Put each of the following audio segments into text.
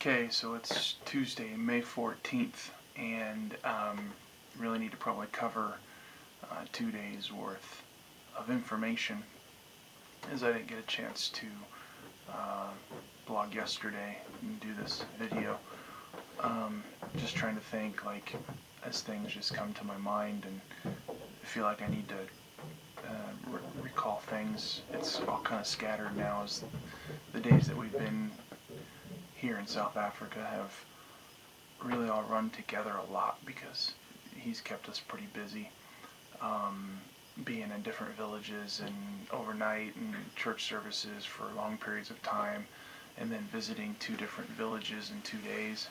Okay, so it's Tuesday, May 14th, and really need to probably cover 2 days worth of information, as I didn't get a chance to uh, blog yesterday and do this video. Just trying to think, like, as things just come to my mind, and I feel like I need to recall things. It's all kind of scattered now, as the days that we've been here in South Africa have really all run together a lot because he's kept us pretty busy, being in different villages and overnight and church services for long periods of time, and then visiting 2 different villages in 2 days,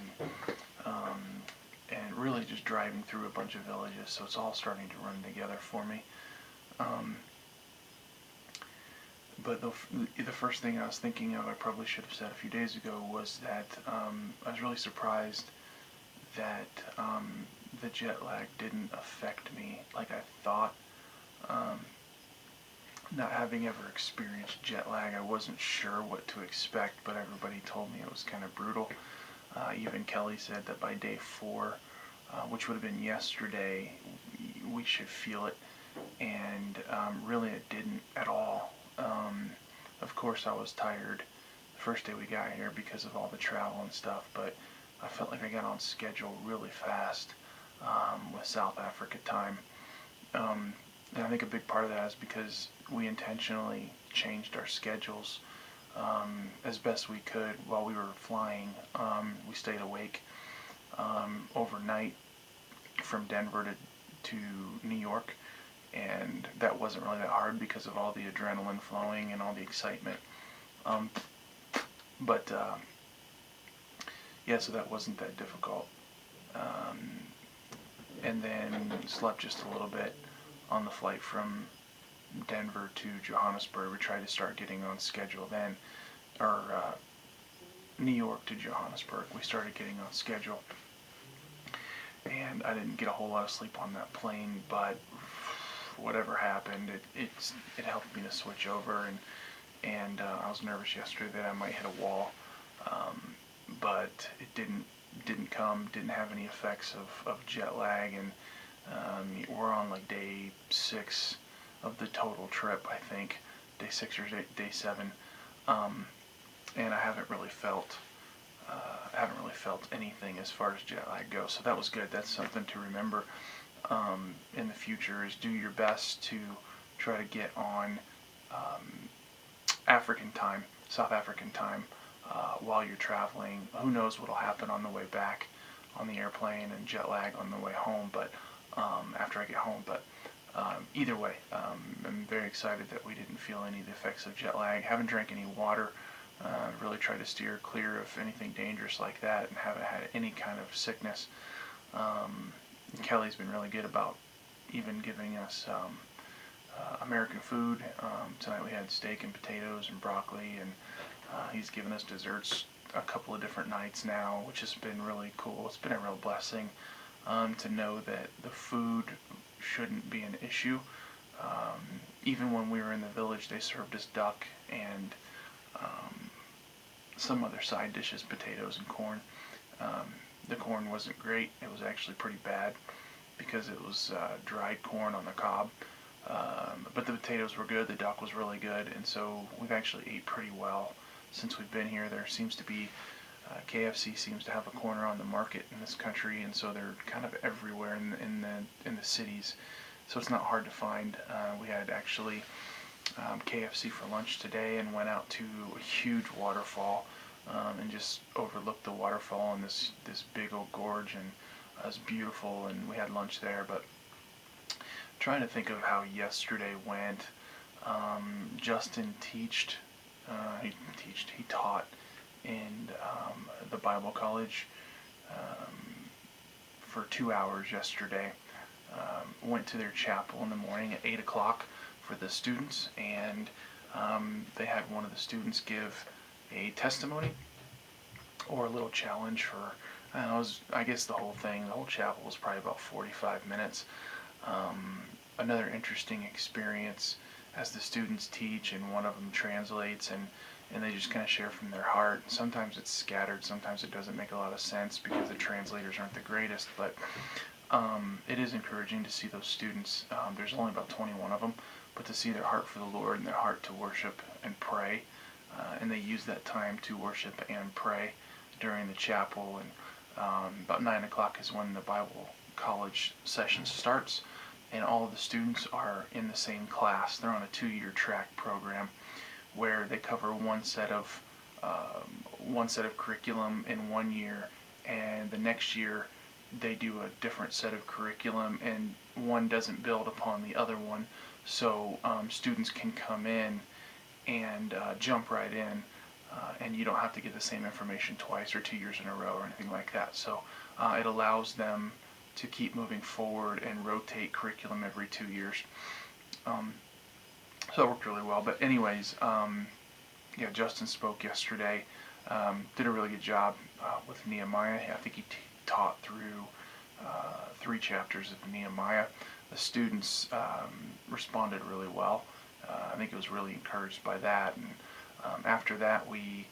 and really just driving through a bunch of villages. So it's all starting to run together for me. But the first thing I was thinking of, I probably should have said a few days ago, was that I was really surprised that the jet lag didn't affect me like I thought. Not having ever experienced jet lag, I wasn't sure what to expect, but everybody told me it was kind of brutal. Even Kelly said that by day 4, which would have been yesterday, we should feel it, and really it didn't at all. Of course I was tired the first day we got here because of all the travel and stuff, but I felt like I got on schedule really fast with South Africa time. And I think a big part of that is because we intentionally changed our schedules as best we could while we were flying. We stayed awake overnight from Denver to New York, and that wasn't really that hard because of all the adrenaline flowing and all the excitement. But yeah, so that wasn't that difficult. And then slept just a little bit on the flight from Denver to Johannesburg. We tried to start getting on schedule then, or New York to Johannesburg. We started getting on schedule, and I didn't get a whole lot of sleep on that plane, but whatever happened, it helped me to switch over, and I was nervous yesterday that I might hit a wall, but it didn't have any effects of jet lag, and we're on like day 6 of the total trip, I think, day 6 or day 7, and I haven't really felt anything as far as jet lag goes, so that was good. That's something to remember in the future, is do your best to try to get on African time, South African time, while you're traveling. Who knows what'll happen on the way back on the airplane, and jet lag on the way home, but after I get home. But either way, I'm very excited that we didn't feel any of the effects of jet lag. Haven't drank any water. Really tried to steer clear of anything dangerous like that, and haven't had any kind of sickness. Kelly's been really good about even giving us American food. Tonight we had steak and potatoes and broccoli, and he's given us desserts a couple of different nights now, which has been really cool. It's been a real blessing to know that the food shouldn't be an issue. Even when we were in the village, they served us duck and some other side dishes, potatoes and corn. The corn wasn't great. It was actually pretty bad because it was dried corn on the cob. But the potatoes were good. The duck was really good, and so we've actually ate pretty well since we've been here. There seems to be KFC seems to have a corner on the market in this country, and so they're kind of everywhere in the cities. So it's not hard to find. We had actually KFC for lunch today, and went out to a huge waterfall and just overlooked the waterfall and this big old gorge, and it was beautiful. And we had lunch there. But trying to think of how yesterday went. Justin he taught in the Bible college for 2 hours yesterday. Went to their chapel in the morning at 8 o'clock for the students, and they had one of the students give a testimony or a little challenge for, I don't know, I guess the whole chapel was probably about 45 minutes. Another interesting experience as the students teach, and one of them translates, and and they just kind of share from their heart. Sometimes it's scattered, sometimes it doesn't make a lot of sense because the translators aren't the greatest, but it is encouraging to see those students. There's only about 21 of them, but to see their heart for the Lord and their heart to worship and pray, and they use that time to worship and pray during the chapel. And about 9 o'clock is when the Bible college session starts, and all of the students are in the same class. They're on a 2-year track program where they cover one set of curriculum in 1 year, and the next year they do a different set of curriculum, and one doesn't build upon the other one. So students can come in and jump right in, and you don't have to get the same information twice or 2 years in a row or anything like that. So it allows them to keep moving forward and rotate curriculum every 2 years. So it worked really well. But anyways, yeah, Justin spoke yesterday. Did a really good job with Nehemiah. I think he taught through 3 chapters of Nehemiah. The students responded really well. I think it was really encouraged by that. And after that, we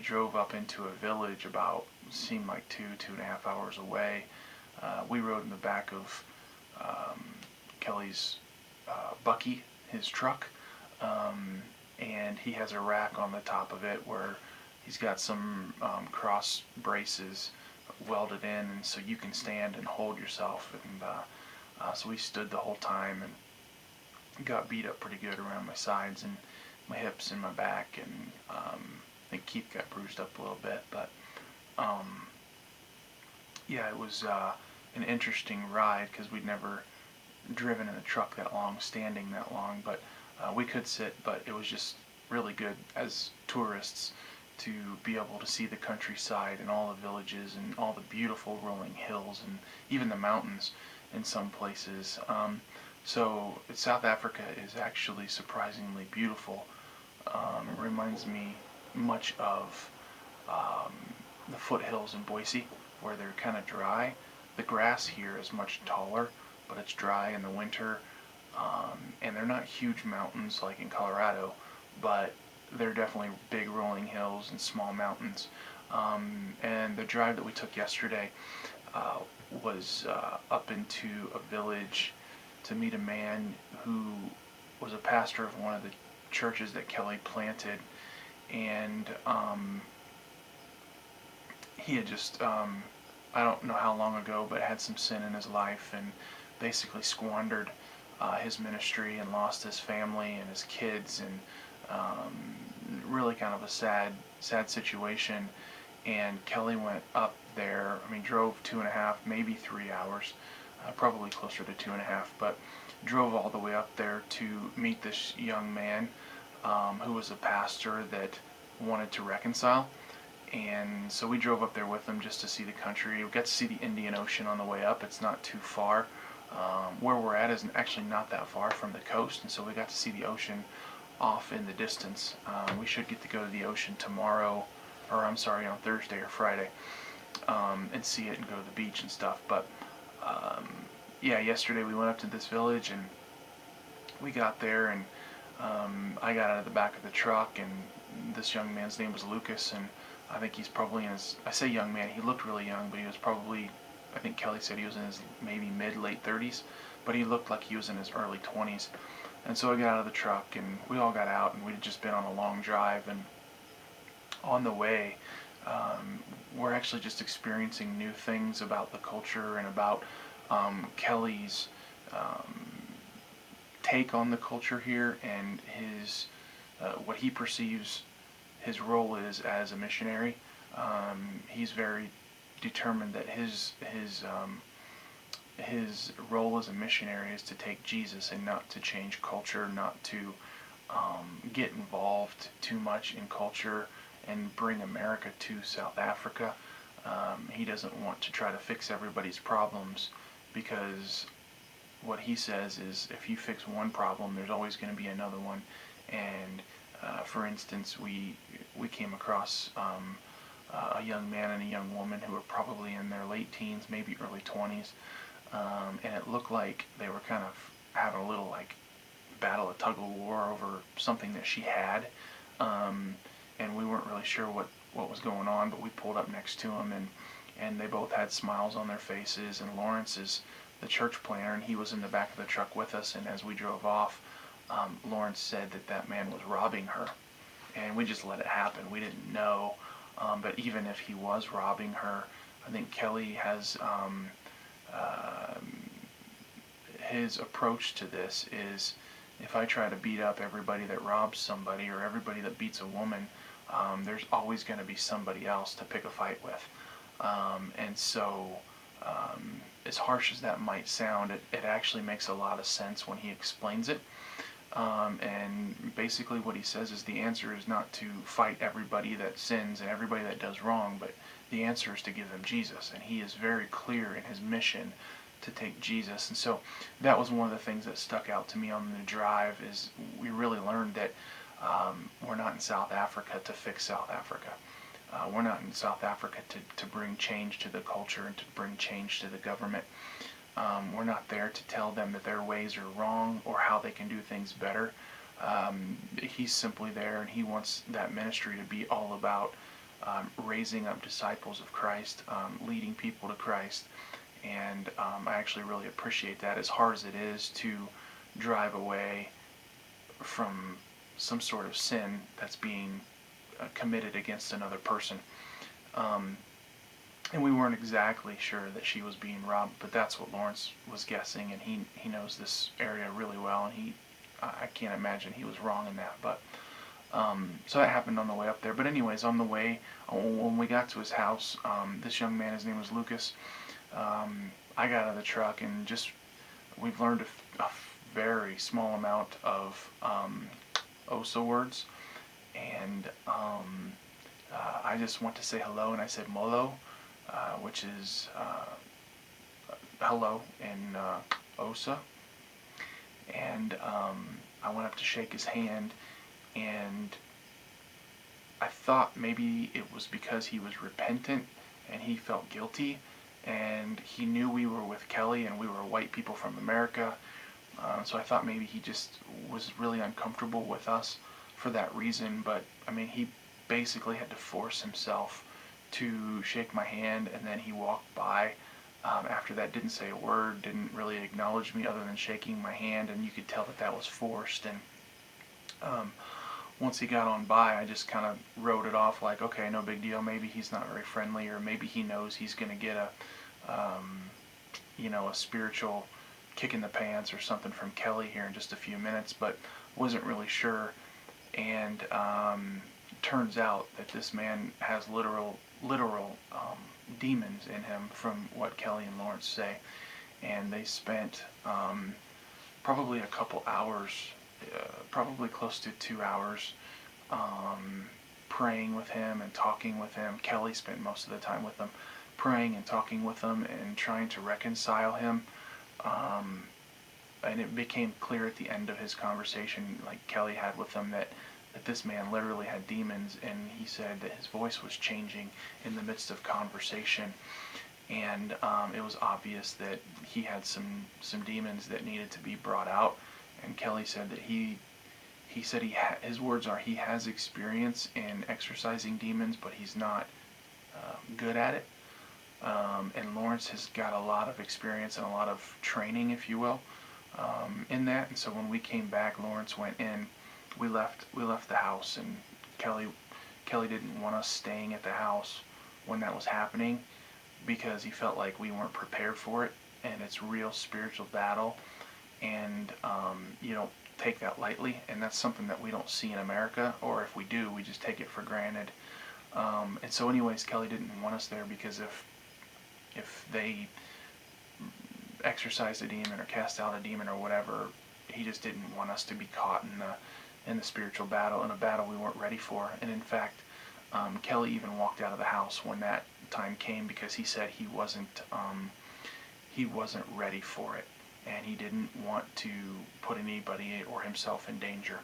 drove up into a village about, seemed like 2.5 hours away. We rode in the back of Kelly's Bucky, his truck, and he has a rack on the top of it where he's got some cross braces welded in, and so you can stand and hold yourself. And so we stood the whole time and got beat up pretty good around my sides and my hips and my back, and I think Keith got bruised up a little bit. But yeah, it was an interesting ride because we'd never driven in a truck that long, standing that long, but we could sit. But it was just really good as tourists to be able to see the countryside and all the villages and all the beautiful rolling hills and even the mountains in some places. So South Africa is actually surprisingly beautiful. It reminds me much of the foothills in Boise, where they're kind of dry. The grass here is much taller, but it's dry in the winter, and they're not huge mountains like in Colorado, but they're definitely big rolling hills and small mountains. And the drive that we took yesterday was up into a village to meet a man who was a pastor of one of the churches that Kelly planted, and he had just, I don't know how long ago, but had some sin in his life and basically squandered his ministry and lost his family and his kids, and really kind of a sad situation. And Kelly went up there, drove 2.5, maybe 3 hours, probably closer to 2.5, but drove all the way up there to meet this young man who was a pastor that wanted to reconcile. And so we drove up there with him just to see the country. We got to see the Indian Ocean on the way up. It's not too far. Where we're at is actually not that far from the coast, and so we got to see the ocean off in the distance. We should get to go to the ocean tomorrow, or I'm sorry, on Thursday or Friday, and see it and go to the beach and stuff. But yeah, yesterday we went up to this village, and we got there, and I got out of the back of the truck, and this young man's name was Lucas, and I think he's probably in his, I say young man, he looked really young, but he was probably, I think Kelly said he was in his maybe mid-late 30s, but he looked like he was in his early 20s. And so I got out of the truck, and we all got out, and we'd just been on a long drive, and on the way, we're actually just experiencing new things about the culture and about Kelly's take on the culture here, and his what he perceives his role is as a missionary. He's very determined that his role as a missionary is to take Jesus and not to change culture, not to get involved too much in culture and bring America to South Africa. He doesn't want to try to fix everybody's problems, because what he says is if you fix one problem, there's always going to be another one. And for instance, we came across a young man and a young woman who were probably in their late teens, maybe early 20s, and it looked like they were kind of having a little battle, a tug of war over something that she had, and we weren't really sure what was going on, but we pulled up next to them, and they both had smiles on their faces, and Lawrence is the church planner, and he was in the back of the truck with us, and as we drove off, Lawrence said that man was robbing her, and we just let it happen. We didn't know, but even if he was robbing her, I think Kelly has his approach to this is, if I try to beat up everybody that robs somebody or everybody that beats a woman, there's always going to be somebody else to pick a fight with. And so, as harsh as that might sound, it actually makes a lot of sense when he explains it. And basically what he says is the answer is not to fight everybody that sins and everybody that does wrong, but the answer is to give them Jesus. And he is very clear in his mission to take Jesus. And so that was one of the things that stuck out to me on the drive, is we really learned that we're not in South Africa to fix South Africa. We're not in South Africa to bring change to the culture and to bring change to the government. We're not there to tell them that their ways are wrong or how they can do things better. He's simply there, and he wants that ministry to be all about raising up disciples of Christ, leading people to Christ. And I actually really appreciate that, as hard as it is to drive away from some sort of sin that's being committed against another person. And we weren't exactly sure that she was being robbed, but that's what Lawrence was guessing, and he knows this area really well, and I can't imagine he was wrong in that. But so that happened on the way up there. But anyways, on the way, when we got to his house, this young man, his name was Lucas, I got out of the truck, and we've learned a very small amount of Osa words, and I just went to say hello, and I said molo, which is hello in Osa, and I went up to shake his hand, and I thought maybe it was because he was repentant and he felt guilty, and he knew we were with Kelly and we were white people from America, so I thought maybe he just was really uncomfortable with us for that reason. But I mean, he basically had to force himself to shake my hand, and then he walked by after that, didn't say a word, didn't really acknowledge me other than shaking my hand, and you could tell that was forced. And once he got on by, I just kind of wrote it off like, okay, no big deal. Maybe he's not very friendly, or maybe he knows he's going to get a spiritual kick in the pants or something from Kelly here in just a few minutes, but wasn't really sure. And turns out that this man has literal demons in him, from what Kelly and Lawrence say. And they spent probably a couple hours, probably close to 2 hours, praying with him and talking with him. Kelly spent most of the time with them, praying and talking with him and trying to reconcile him. And it became clear at the end of his conversation, like Kelly had with him, that this man literally had demons, and he said that his voice was changing in the midst of conversation, and it was obvious that he had some demons that needed to be brought out. And Kelly said that he said his words are, he has experience in exorcising demons, but he's not good at it. And Lawrence has got a lot of experience and a lot of training, if you will, in that. And so when we came back, Lawrence went in. We left the house, and Kelly didn't want us staying at the house when that was happening, because he felt like we weren't prepared for it, and it's real spiritual battle, and you don't take that lightly, and that's something that we don't see in America, or if we do, we just take it for granted. And so anyways, Kelly didn't want us there, because if they exorcised a demon or cast out a demon or whatever, he just didn't want us to be caught in the spiritual battle, in a battle we weren't ready for. And in fact, Kelly even walked out of the house when that time came, because he said he wasn't ready for it, and he didn't want to put anybody or himself in danger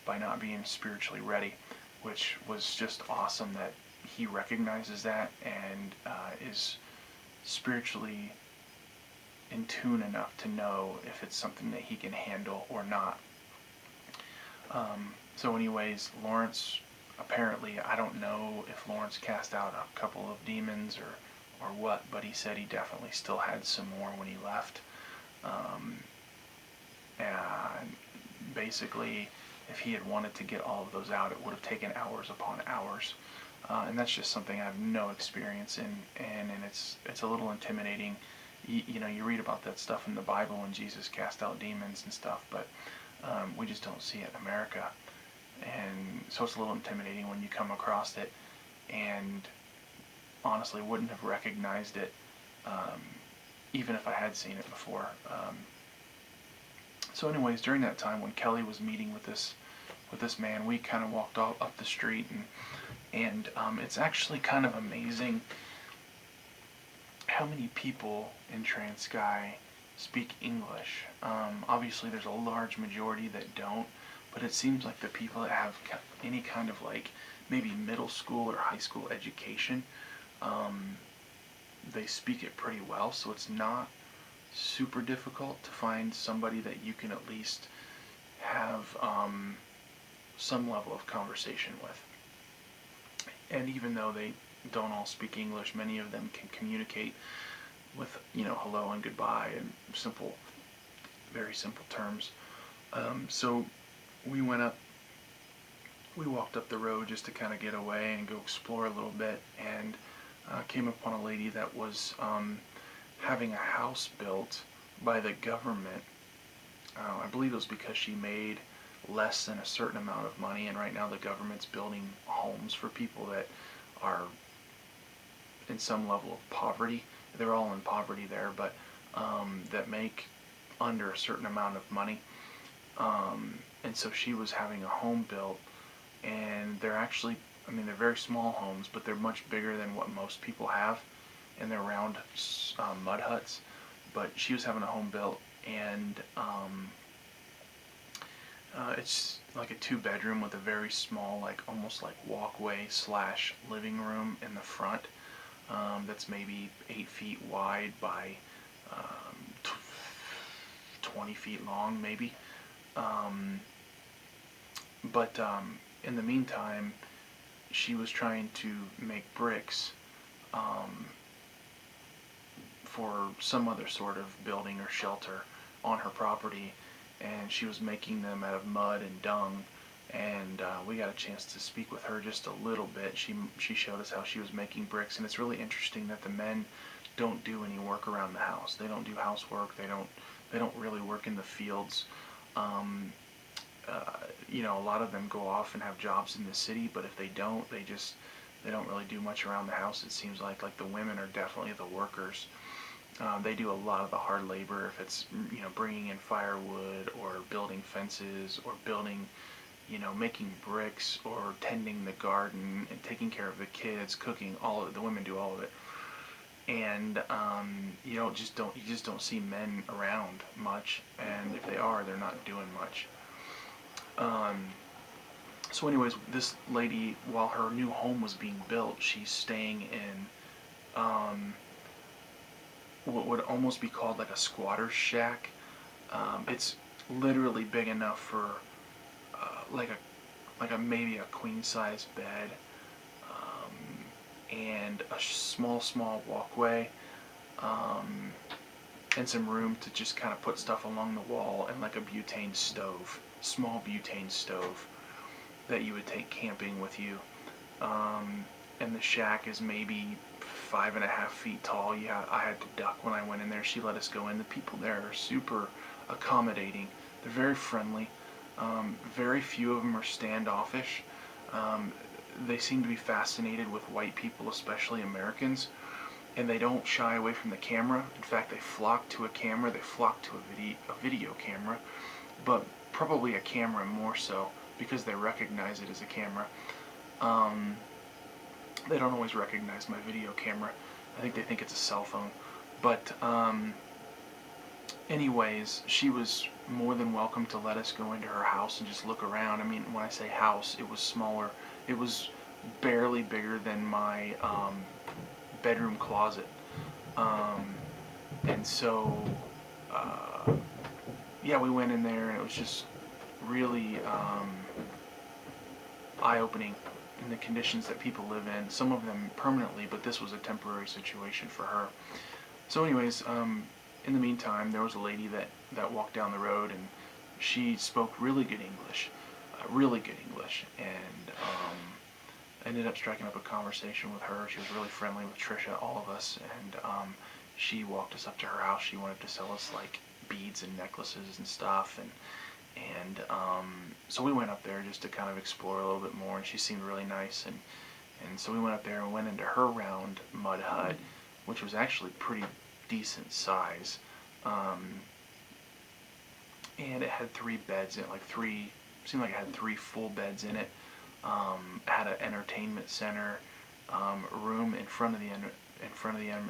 by not being spiritually ready, which was just awesome that he recognizes that and is spiritually in tune enough to know if it's something that he can handle or not. So anyways, Lawrence, apparently, I don't know if Lawrence cast out a couple of demons or what, but he said he definitely still had some more when he left. Um, and basically, if he had wanted to get all of those out, it would have taken hours upon hours. And that's just something I have no experience in, and it's a little intimidating. You read about that stuff in the Bible when Jesus cast out demons and stuff, but we just don't see it in America. And so it's a little intimidating when you come across it, and honestly wouldn't have recognized it um, even if I had seen it before. So anyways, during that time when Kelly was meeting with this man, we kind of walked all up the street, and it's actually kind of amazing how many people in Transky speak English. Obviously, there's a large majority that don't, but it seems like the people that have any kind of like maybe middle school or high school education, they speak it pretty well, so it's not super difficult to find somebody that you can at least have some level of conversation with. And even though they don't all speak English, many of them can communicate with, hello and goodbye and simple, very simple terms. So we walked up the road just to kind of get away and go explore a little bit, and came upon a lady that was having a house built by the government. I believe it was because she made less than a certain amount of money, and right now the government's building homes for people that are in some level of poverty. They're all in poverty there, but that make under a certain amount of money. And so she was having a home built, and they're actually, they're very small homes, but they're much bigger than what most people have, and they're round mud huts. But she was having a home built, and it's like a 2-bedroom with a very small, like almost like walkway slash living room in the front. That's maybe 8 feet wide by 20 feet long, maybe. But in the meantime, she was trying to make bricks for some other sort of building or shelter on her property, and she was making them out of mud and dung. And we got a chance to speak with her just a little bit. She showed us how she was making bricks, and it's really interesting that the men don't do any work around the house. They don't do housework. They don't really work in the fields. A lot of them go off and have jobs in the city, but if they don't, they don't really do much around the house. It seems like the women are definitely the workers. They do a lot of the hard labor, if it's bringing in firewood or building fences or building, making bricks or tending the garden and taking care of the kids, cooking. All of it. The women do all of it, and you just don't see men around much, and if they are, they're not doing much. So anyways, this lady, while her new home was being built, she's staying in what would almost be called like a squatter's shack. It's literally big enough for like a maybe a queen size bed, and a small walkway, and some room to just kind of put stuff along the wall, and like a butane stove, small butane stove that you would take camping with you. And the shack is maybe 5.5 feet tall. Yeah, I had to duck when I went in there. She let us go in. The people there are super accommodating. They're very friendly. Very few of them are standoffish. They seem to be fascinated with white people, especially Americans, and they don't shy away from the camera. In fact, they flock to a camera. They flock to a video camera, but probably a camera more so because they recognize it as a camera. They don't always recognize my video camera. I think they think it's a cell phone. But anyways, she was more than welcome to let us go into her house and just look around. When I say house, it was smaller. It was barely bigger than my bedroom closet. And so, yeah, we went in there, and it was just really eye-opening in the conditions that people live in, some of them permanently, but this was a temporary situation for her. So anyways, in the meantime, there was a lady that walked down the road, and she spoke really good English, and ended up striking up a conversation with her. She was really friendly with Trisha, all of us, and she walked us up to her house. She wanted to sell us like beads and necklaces and stuff, and so we went up there just to kind of explore a little bit more, and she seemed really nice, and so we went up there and went into her round mud hut, which was actually pretty decent size, and it had 3 beds in it, seemed like it had 3 full beds in it. Had an entertainment center, room in front of the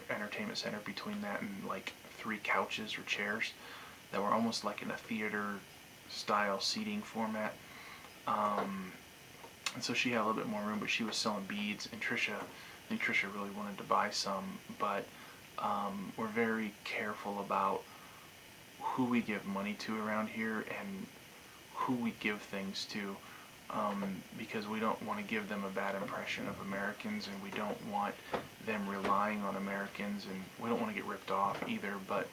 entertainment center, between that and like 3 couches or chairs that were almost like in a theater style seating format. And so she had a little bit more room, but she was selling beads, and I think Trisha really wanted to buy some, but we're very careful about who we give money to around here and who we give things to, because we don't want to give them a bad impression of Americans, and we don't want them relying on Americans, and we don't want to get ripped off either. But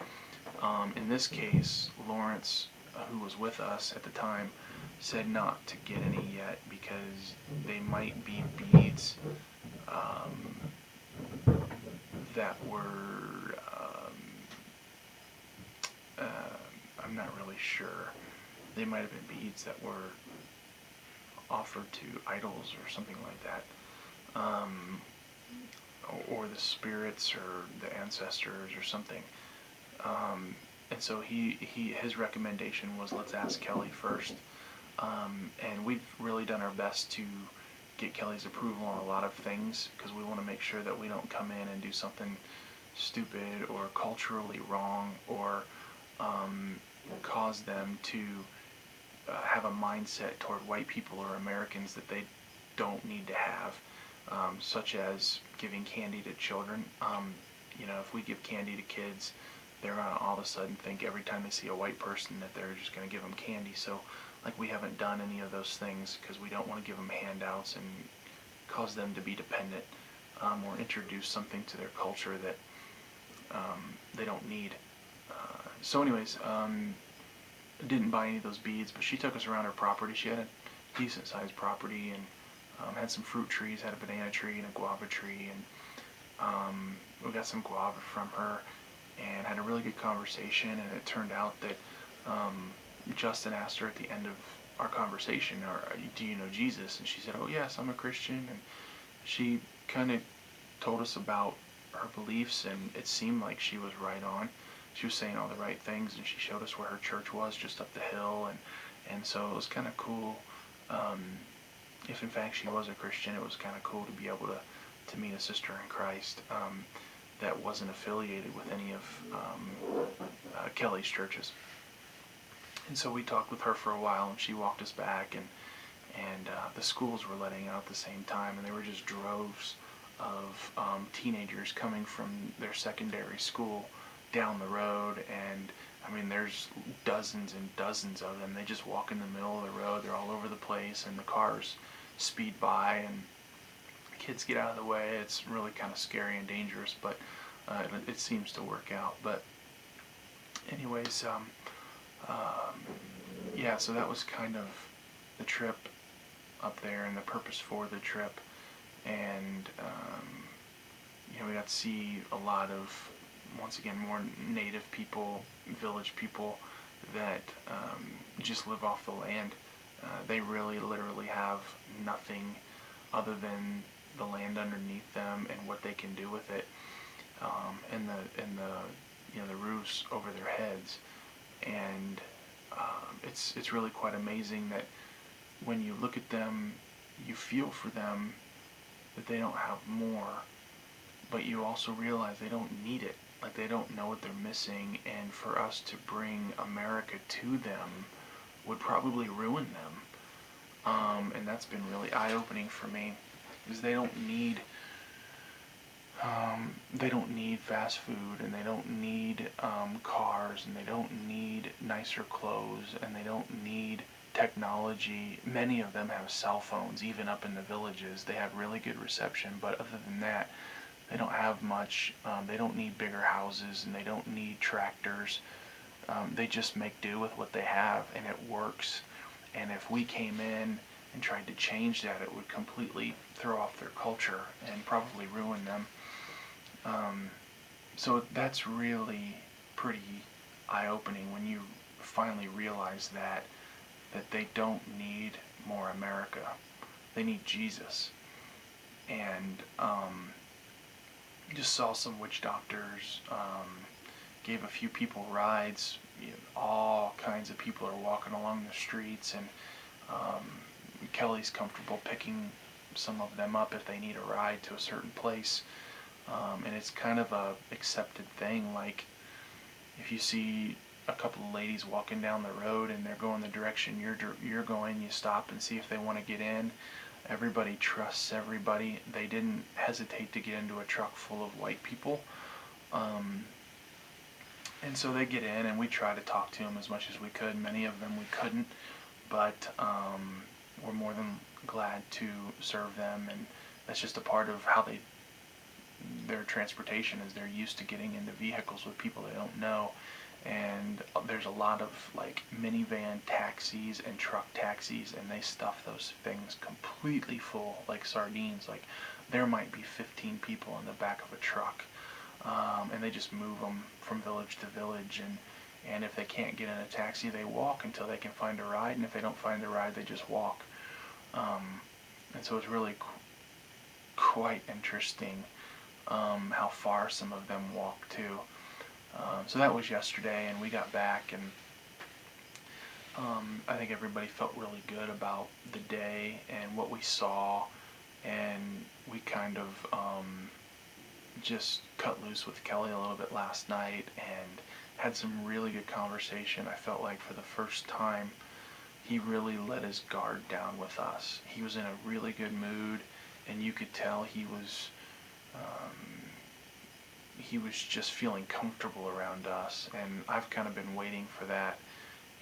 in this case, Lawrence, who was with us at the time, said not to get any yet because they might be beads that were, I'm not really sure. They might have been beads that were offered to idols or something like that, or the spirits or the ancestors or something. And so his recommendation was, let's ask Kelly first. And we've really done our best to get Kelly's approval on a lot of things, because we want to make sure that we don't come in and do something stupid or culturally wrong, or cause them to have a mindset toward white people or Americans that they don't need to have, such as giving candy to children. If we give candy to kids, they're going to all of a sudden think every time they see a white person that they're just going to give them candy. So, we haven't done any of those things because we don't want to give them handouts and cause them to be dependent, or introduce something to their culture that they don't need. So anyways, didn't buy any of those beads, but she took us around her property. She had a decent sized property, and had some fruit trees, had a banana tree and a guava tree, and we got some guava from her and had a really good conversation. And it turned out that Justin asked her at the end of our conversation, do you know Jesus? And she said, oh yes, I'm a Christian. And she kind of told us about her beliefs, and it seemed like she was right on. She was saying all the right things, and she showed us where her church was, just up the hill, and so it was kind of cool. If in fact she was a Christian, it was kind of cool to be able to meet a sister in Christ that wasn't affiliated with any of Kelly's churches. And so we talked with her for a while, and she walked us back, and the schools were letting out at the same time, and there were just droves of teenagers coming from their secondary school down the road, and I mean there's dozens and dozens of them. They just walk in the middle of the road. They're all over the place, and the cars speed by, and kids get out of the way. It's really kind of scary and dangerous, but it seems to work out. But anyways, yeah, so that was kind of the trip up there and the purpose for the trip. And we got to see a lot of, once again, more native people, village people that just live off the land. They really literally have nothing other than the land underneath them and what they can do with it, and the roofs over their heads. And it's really quite amazing that when you look at them, you feel for them that they don't have more, but you also realize they don't need it. Like, they don't know what they're missing, and for us to bring America to them would probably ruin them. And that's been really eye-opening for me, because they don't need fast food, and they don't need cars, and they don't need nicer clothes, and they don't need technology. Many of them have cell phones, even up in the villages. They have really good reception, but other than that, they don't have much. They don't need bigger houses, and they don't need tractors. They just make do with what they have, and it works. And if we came in and tried to change that, it would completely throw off their culture and probably ruin them. So that's really pretty eye-opening when you finally realize that they don't need more America. They need Jesus. And just saw some witch doctors, gave a few people rides. All kinds of people are walking along the streets, and Kelly's comfortable picking some of them up if they need a ride to a certain place. And it's kind of a accepted thing. Like, if you see a couple of ladies walking down the road and they're going the direction you're going, you stop and see if they want to get in. Everybody trusts everybody. They didn't hesitate to get into a truck full of white people. And so they get in, and we try to talk to them as much as we could. Many of them we couldn't, but we're more than glad to serve them, and that's just a part of how their transportation is. They're used to getting into vehicles with people they don't know, and there's a lot of like minivan taxis and truck taxis, and they stuff those things completely full like sardines. Like, there might be 15 people in the back of a truck, and they just move them from village to village, and if they can't get in a taxi, they walk until they can find a ride, and if they don't find a ride, they just walk. And so it's really quite interesting how far some of them walk too. So that was yesterday, and we got back, and I think everybody felt really good about the day and what we saw, and we kind of just cut loose with Kelly a little bit last night and had some really good conversation. I felt like for the first time he really let his guard down with us. He was in a really good mood, and you could tell he was just feeling comfortable around us, and I've kind of been waiting for that.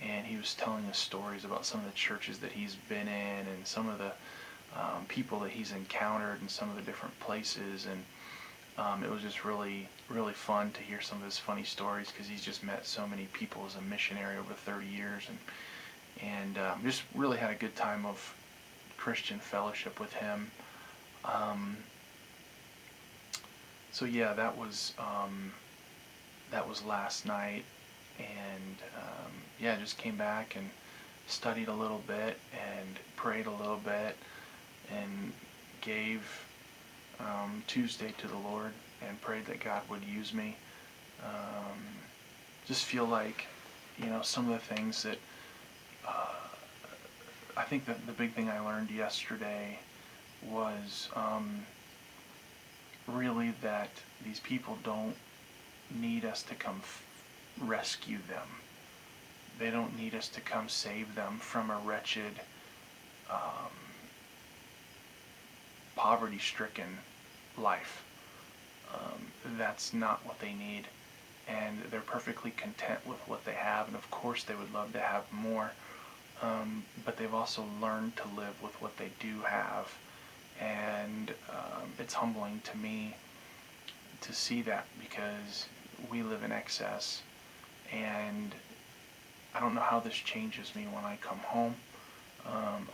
And he was telling us stories about some of the churches that he's been in, and some of the people that he's encountered in some of the different places, and it was just really, really fun to hear some of his funny stories, because he's just met so many people as a missionary over 30 years, and just really had a good time of Christian fellowship with him. So yeah, that was last night, and yeah, just came back and studied a little bit and prayed a little bit and gave Tuesday to the Lord and prayed that God would use me. Just feel like, some of the things that I think that the big thing I learned yesterday was really that these people don't need us to come rescue them. They don't need us to come save them from a wretched, poverty-stricken life. That's not what they need, and they're perfectly content with what they have, and of course they would love to have more, but they've also learned to live with what they do have, and it's humbling to me to see that, because we live in excess, and I don't know how this changes me when I come home.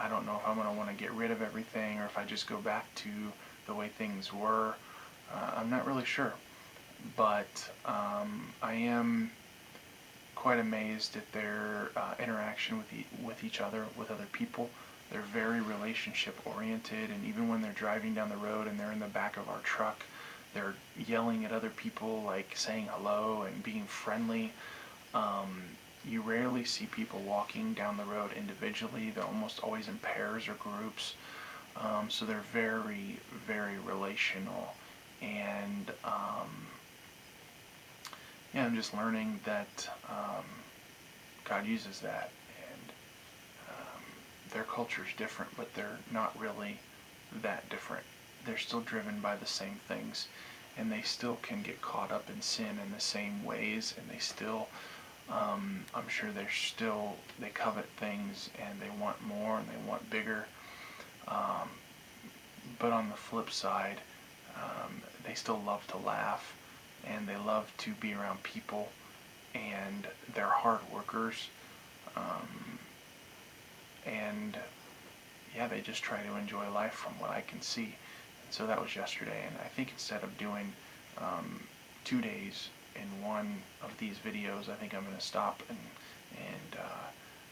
I don't know if I'm going to want to get rid of everything, or if I just go back to the way things were. I'm not really sure, but I am quite amazed at their interaction with each other, with other people. They're very relationship oriented, and even when they're driving down the road and they're in the back of our truck, they're yelling at other people, like saying hello and being friendly. You rarely see people walking down the road individually. They're almost always in pairs or groups. So they're very, very relational. And yeah, I'm just learning that God uses that. And their culture is different, but they're not really that different. They're still driven by the same things, and they still can get caught up in sin in the same ways, and they still I'm sure they covet things and they want more and they want bigger. Um, but on the flip side, they still love to laugh and they love to be around people, and they're hard workers. Um, and yeah, they just try to enjoy life from what I can see. And so that was yesterday, and I think instead of doing 2 days in one of these videos, I think I'm going to stop and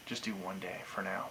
just do one day for now.